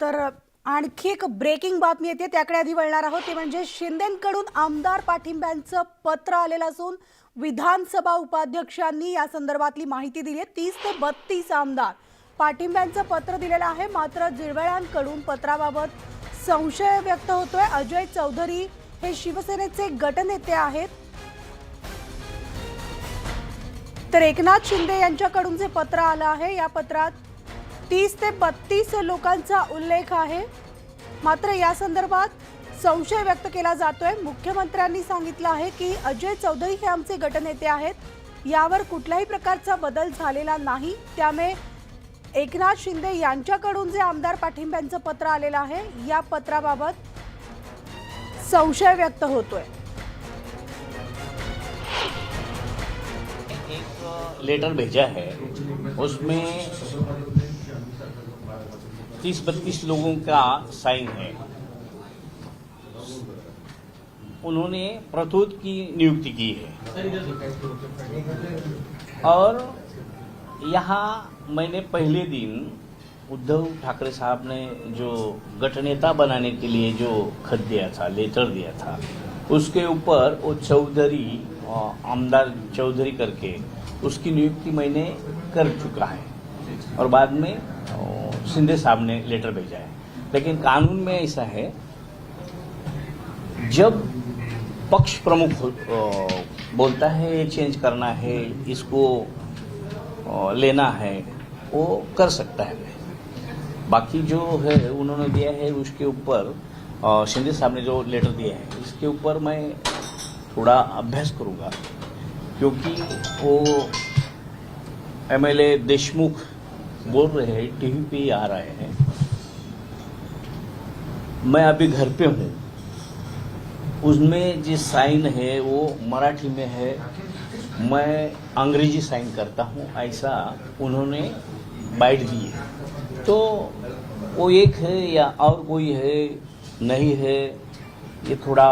तर आणखी एक ब्रेकिंग बातमी येते त्याकडे आधी वळणार आहोत ते म्हणजे शिंदेंकडून आमदार पाठिंब्यांचं पत्र आलेलं असून विधानसभा उपाध्यक्षांनी या संदर्भातली माहिती दिली आहे। 30 ते 32 आमदार पाठिंब्यांचं पत्र दिलेलं आहे। मात्र जिरवळ्यांकडून पत्राबाबत संशय व्यक्त होतोय। अजय चौधरी हे शिवसेनेचे गटनेते आहेत, तर एकनाथ शिंदे यांच्याकडून जे पत्र आलं आहे या पत्रात 30 ते 32 लोकांचा उल्लेख आहे। मात्र या संदर्भात संशय व्यक्त केला जातोय। मुख्यमंत्र्यांनी सांगितलं आहे की अजय चौधरी हे आमचे गटनेते आहेत, यावर कुठल्याही प्रकारचा बदल झालेला नाही। त्यामुळे एकनाथ शिंदे यांच्याकडून जे आमदार पाठिंब्यांचं पत्र आलेलं आहे या पत्राबाबत संशय व्यक्त होतोय। एक लेटर भेजा है, उसमें 30-32 लोगों का साइन है। उन्होंने प्रतोद की नियुक्ति की है और यहाँ मैंने पहले दिन उद्धव ठाकरे साहब ने जो गठनेता बनाने के लिए जो खत दिया था, लेटर दिया था, उसके ऊपर वो चौधरी, आमदार चौधरी करके उसकी नियुक्ति मैंने कर चुका है और बाद में शिंदे साहब ने लेटर भेजा है। लेकिन कानून में ऐसा है, जब पक्ष प्रमुख बोलता है ये चेंज करना है, इसको लेना है, वो कर सकता है। बाकी जो है उन्होंने दिया है उसके ऊपर शिंदे साहब ने जो लेटर दिया है इसके ऊपर मैं थोड़ा अभ्यास करूँगा, क्योंकि वो एमएलए देशमुख बोल रहे हैं, टीवी पे आ रहे हैं। मैं अभी घर पे हूँ, उसमें जो साइन है वो मराठी में है, मैं अंग्रेजी साइन करता हूँ, ऐसा उन्होंने बाइट दी है। तो वो एक है या और कोई है नहीं है, ये थोड़ा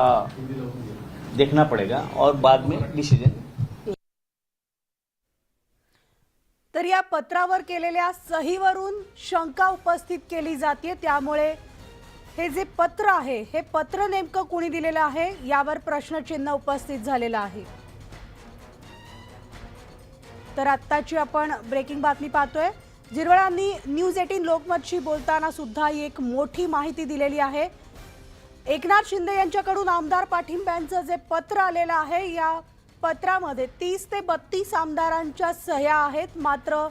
देखना पड़ेगा और बाद में डिसीजन। तर या पत्रावर केलेल्या सहीवरून शंका उपस्थित केली जाते। त्यामुळे हे जे पत्र आहे हे पत्र नेमकं कोणी दिलेलं आहे यावर प्रश्नचिन्ह उपस्थित झालेलं आहे। तर आत्ताची आपण ब्रेकिंग बातमी पाहतोय। जिरवळांनी न्यूज 18 लोकमतशी बोलताना सुद्धा एक मोठी माहिती दिलेली आहे। एकनाथ शिंदे यांच्याकडून आमदार पाठिंब्यांचं जे पत्र आलेलं आहे या पत्रामध्ये 30 ते 32 आमदारांच्या सह्या आहेत। मात्र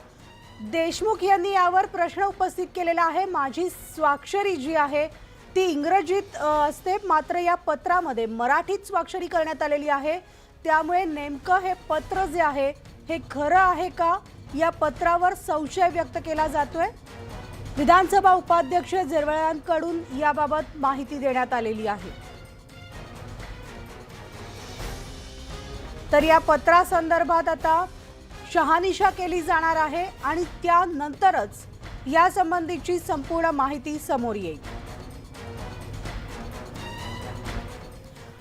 देशमुख यांनी यावर प्रश्न उपस्थित केलेला आहे। माझी स्वाक्षरी जी आहे ती इंग्रजीत असते, मात्र या पत्रामध्ये मराठीत स्वाक्षरी करण्यात आलेली आहे। त्यामुळे नेमकं हे पत्र जे आहे हे खरं आहे का, या पत्रावर संशय व्यक्त केला जातोय। विधानसभा उपाध्यक्ष जिरवळ्यांकडून याबाबत माहिती देण्यात आलेली आहे। तर या पत्रासंदर्भात आता शहानिशा केली जाणार आहे आणि त्यानंतरच या संबंधीची संपूर्ण माहिती समोर येईल।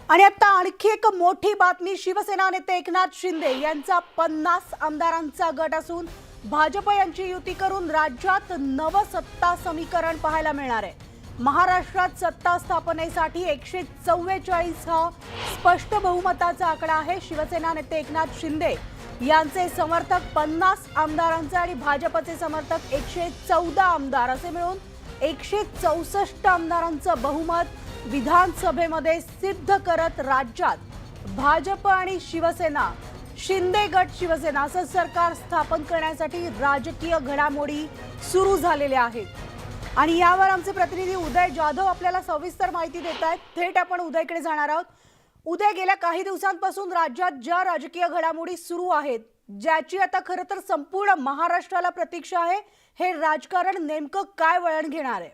आणि आता आणखी एक मोठी बातमी, शिवसेना नेते एकनाथ शिंदे यांचा 50 आमदारांचा गट असून भाजप यांची युती करून राज्यात नव सत्ता समीकरण पाहायला मिळणार आहे। महाराष्ट्रात सत्ता स्थापनेसाठी 144 हा स्पष्ट बहुमताचा आकडा आहे। शिवसेना नेते एकनाथ शिंदे यांचे समर्थक 50 आमदारांचे आणि भाजपचे समर्थक 114 आमदार असे मिळून 164 आमदारांचं बहुमत विधानसभेमध्ये सिद्ध करत राज्यात भाजप आणि शिवसेना, शिंदे गट शिवसेना असं सरकार स्थापन करण्यासाठी राजकीय घडामोडी सुरू झालेल्या आहेत। आणि यावर आमचे प्रतिनिधी उदय जाधव आपल्याला सविस्तर माहिती देत आहेत। थेट आपण उदयकडे जाणार आहोत। उदय, गेल्या काही दिवसांपासून राज्यात ज्या राजकीय घडामोडी सुरू आहेत, ज्याची आता खरं तर संपूर्ण महाराष्ट्राला प्रतीक्षा आहे, हे राजकारण नेमकं काय वळण घेणार आहे?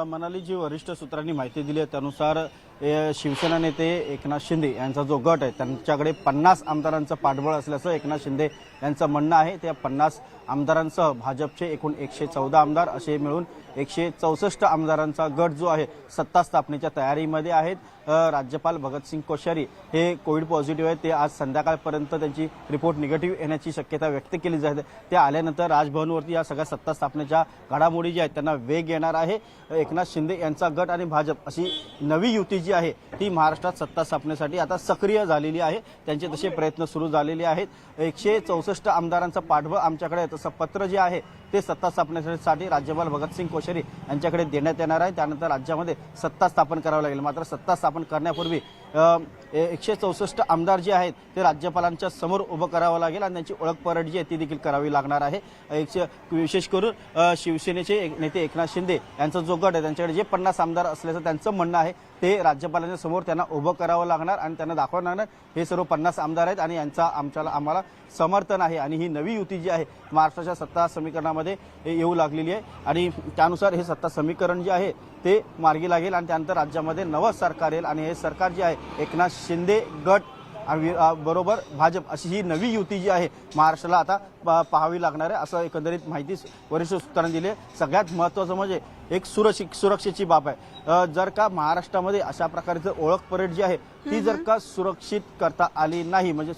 मनाली, जी वरिष्ठ सूत्रांनी माहिती दिली आहे त्यानुसार शिवसेना नेते एकनाथ शिंदे यांचा जो गट आहे त्यांच्याकडे 50 आमदारांचं पाठबळ असल्याचं एकनाथ शिंदे यांचं म्हणणं आहे। त्या 50 आमदारांसह भाजपचे एकूण 114 आमदार असे मिळून 164 आमदारांचा गट जो आहे सत्ता स्थापनेच्या तयारीमध्ये आहेत। राज्यपाल भगतसिंग कोश्यारी हे कोविड पॉझिटिव्ह आहेत, ते आज संध्याकाळपर्यंत त्यांची रिपोर्ट निगेटिव्ह येण्याची शक्यता व्यक्त केली जाते। ते आल्यानंतर राजभवनवरती या सगळ्या सत्ता स्थापनेच्या घडामोडी ज्या आहेत त्यांना वेग येणार आहे। एकनाथ शिंदे यांचा गट आणि भाजप अशी नवी युती जी आहे ती महाराष्ट्रात सत्ता स्थापनेसाठी आता सक्रिय झालेली आहे। त्यांचे तसे प्रयत्न सुरू झालेले आहेत। 164 आमदारांचा पाठबळ आमच्याकडे तसं पत्र जे आहे ते सत्ता स्थापनेसाठी राज्यपाल भगतसिंग कोश्यारी यांच्याकडे देण्यात येणार आहे। त्यानंतर राज्यामध्ये सत्ता स्थापन करावं लागेल। मात्र सत्ता स्थापन करण्यापूर्वी 164 आमदार जे आहेत ते राज्यपालांच्या समोर उभं करावं लागेल आणि त्यांची ओळख परेड जी आहे ती देखील करावी लागणार आहे। विशेष करून शिवसेनेचे नेते एकनाथ शिंदे यांचा जो गट आहे त्यांच्याकडे जे 50 आमदार असल्याचं त्यांचं म्हणणं आहे ते राज्यपालांच्या समोर त्यांना उभं करावं लागणार आणि त्यांना दाखवावं लागणार हे सर्व 50 आमदार आहेत आणि यांचा आम्हाला समर्थन आहे आणि ही नवी युती जी आहे महाराष्ट्राच्या सत्ता समीकरणामध्ये येऊ लागलेली आहे आणि त्यानुसार हे सत्ता समीकरण जे आहे ते मार्गी लागेल आणि त्यानंतर राज्यामध्ये नवं सरकार येईल आणि हे सरकार जे आहे एकनाथ शिंदे गट बरोबर भाजप अशी ही नवी युती जी आहे महाराष्ट्राला आता पाहावी लागणार आहे असं एकंदरीत माहिती वरिष्ठ सूत्रांनी दिली। सगळ्यात महत्त्वाचं म्हणजे एक सुरक्षेची बाब आहे। जर का महाराष्ट्रामध्ये अशा प्रकारचं ओळख परेड जी आहे ती जर का सुरक्षित करता आली नाही म्हणजे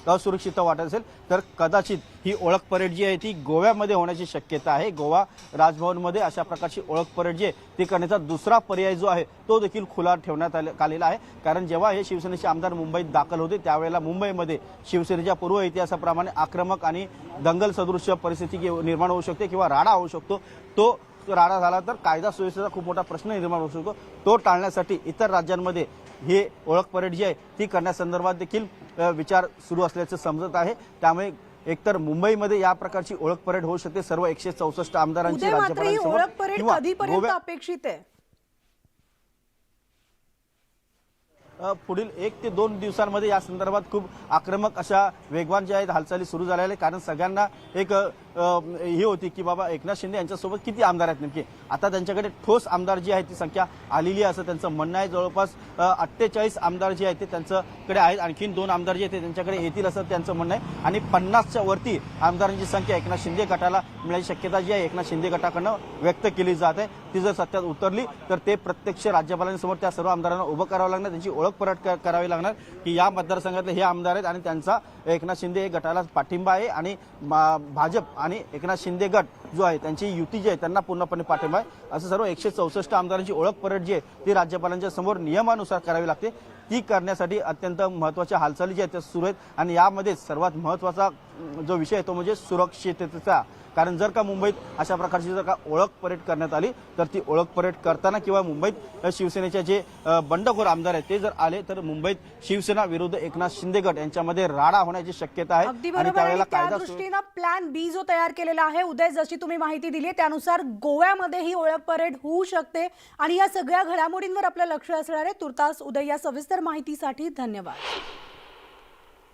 असुरक्षित वाटत असेल तर कदाचित ही ओळख परेड जी आहे ती गोव्यामध्ये होण्याची शक्यता आहे। गोवा राजभवनमध्ये अशा प्रकारची ओळख परेड जी आहे ती करण्याचा दुसरा पर्याय जो आहे तो देखील खुला ठेवण्यात आलेला आहे। कारण जेव्हा हे शिवसेनेचे आमदार मुंबईत दाखल होते त्यावेळेला मुंबईमध्ये शिवसेनेच्या पूर्व इतिहासाप्रमाणे आक्रमक आणि दंगल सदृश परिस्थिती निर्माण होऊ शकते किंवा राडा होऊ शकतो। तो राडा झाला तर कायदा सुव्यवस्थेचा खूप मोठा प्रश्न निर्माण होऊ शकतो। तो टाळण्यासाठी इतर राज्यांमध्ये हे ओळख परेड जी आहे ती करण्यासंदर्भात देखील विचार सुरू असल्याचं समजत आहे। त्यामुळे एकतर मुंबईमध्ये या प्रकारची ओळख परेड होऊ शकते सर्व 164 आमदारांची राज्यपालांसमोर ओळख परेड कधीपर्यंत अपेक्षित आहे? पुढील 1 ते 2 दिवसांमध्ये या संदर्भात खूप आक्रमक अशा वेगवान ज्या आहेत हालचाली सुरू झालेल्या आहेत। कारण सगळ्यांना एक ही होती की बाबा एकनाथ शिंदे यांच्यासोबत किती आमदार आहेत नेमके। आता त्यांच्याकडे ठोस आमदार जी आहे ती संख्या आलेली आहे असं त्यांचं म्हणणं आहे। जवळपास 48 आमदार जे आहेत ते त्यांच्याकडे आहेत, आणखीन 2 आमदार जे आहेत ते त्यांच्याकडे येतील असं त्यांचं म्हणणं आहे आणि 50च्या वरती आमदारांची संख्या एकनाथ शिंदे गटाला मिळण्याची शक्यता जी आहे एकनाथ शिंदे गटाकडनं व्यक्त केली जात आहे। ती जर सत्यात उतरली तर ते प्रत्यक्ष राज्यपालांसमोर त्या सर्व आमदारांना उभं करावं लागणार, त्यांची ओळख परेड करावी लागणार की या मतदारसंघातले हे आमदार आहेत आणि त्यांचा एकनाथ शिंदे गटाला पाठिंबा आहे आणि भाजप आणि एकनाथ शिंदे गट जो आहे त्यांची युती जी आहे त्यांना पूर्णपणे पाठिंबा आहे। असं सर्व 164 आमदारांची ओळख परेड जी आहे ती राज्यपालांच्या समोर नियमानुसार करावी लागते। ती करण्यासाठी अत्यंत महत्त्वाच्या हालचाली ज्या आहेत त्या सुरू आहेत आणि यामध्ये सर्वात महत्त्वाचा जो विषय आहे तो म्हणजे सुरक्षिततेचा। कारण जर का मुंबईत अशा प्रकारची जर का ओळख परेड करण्यात आली तर ती ओळख परेड करताना किंवा मुंबईत शिवसेनेचे जे बंडखोर आमदार आहेत ते जर आले तर मुंबईत शिवसेना विरुद्ध एकनाथ शिंदे गट यांच्यामध्ये राडा होण्याची शक्यता आहे आणि त्यावेळेला त्या दृष्टीने प्लॅन बी जो तयार केलेला आहे उदय, जशी तुम्ही माहिती दिली त्यानुसार गोव्यामध्ये ही ओळख परेड होऊ शकते आणि या सगळ्या घडामोडींवर आपलं लक्ष असणार आहे। तुर्तास उदय या सविस्तर माहितीसाठी धन्यवाद।